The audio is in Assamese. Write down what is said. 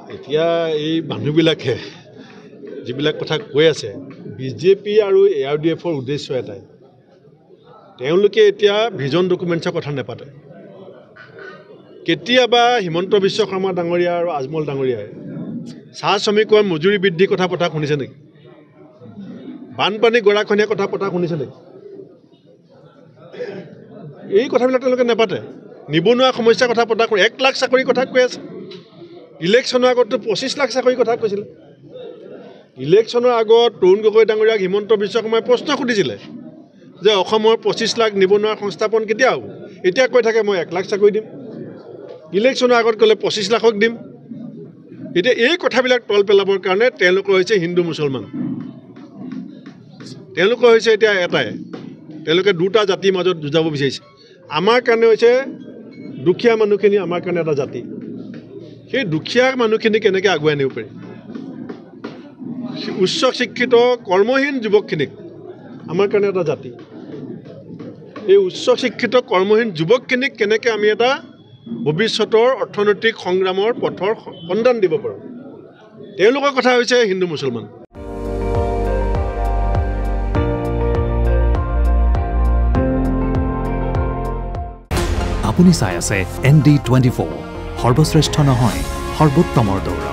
এতিয়া এই মানুহবিলাকে যিবিলাক কথা কৈ আছে বিজেপি আৰু ARDFৰ উদ্দেশ্য এটাই তেওঁলোকে এতিয়া ভিজন ডকুমেণ্টছৰ কথা নেপাতে কেতিয়াবা হিমন্ত বিশ্ব শৰ্মা ডাঙৰীয়া আৰু আজমল ডাঙৰীয়াই চাহ শ্ৰমিকৰ মজুৰি বৃদ্ধিৰ কথা পতা শুনিছে নেকি বানপানী গৰাখহনীয়াৰ কথা পতা শুনিছে নেকি এই কথাবিলাক তেওঁলোকে নেপাতে নিবনুৱা সমস্যাৰ কথা পতা 1 লাখ চাকৰিৰ কথা কৈ আছে ইলেকশ্যনৰ আগতো 25 লাখ চাকৰিৰ কথা কৈছিল ইলেকশ্যনৰ আগত তৰুণ গগৈ ডাঙৰীয়াক হিমন্ত বিশ্ব শৰ্মাই প্ৰশ্ন সুধিছিলে যে অসমৰ 25 লাখ নিবনুৱা সংস্থাপন কেতিয়া হ'ব এতিয়া কৈ থাকে মই 1 লাখ চাকৰি দিম ইলেকশ্যনৰ আগত ক'লে 25 লাখক দিম এতিয়া এই কথাবিলাক তল পেলাবৰ কাৰণে তেওঁলোকৰ হৈছে হিন্দু মুছলমান তেওঁলোকৰ হৈছে এতিয়া এটাই তেওঁলোকে দুটা জাতিৰ মাজত যুঁজাব বিচাৰিছে আমাৰ কাৰণে হৈছে দুখীয়া মানুহখিনি আমাৰ কাৰণে এটা জাতি সেই দুখীয়া মানুহখিনি কেনেকৈ আগুৱাই নিব পাৰি উচ্চ শিক্ষিত কৰ্মহীন যুৱকখিনিক আমাৰ কাৰণে এটা জাতি এই উচ্চ শিক্ষিত কৰ্মহীন যুৱকখিনিক কেনেকৈ আমি এটা ভৱিষ্যতৰ অৰ্থনৈতিক সংগ্ৰামৰ পথৰ সন্ধান দিব পাৰোঁ তেওঁলোকৰ কথা হৈছে হিন্দু মুছলমান আপুনি চাই আছে ND24 সৰ্বশ্ৰেষ্ঠ নহয় সৰ্বোত্তমৰ দৌৰ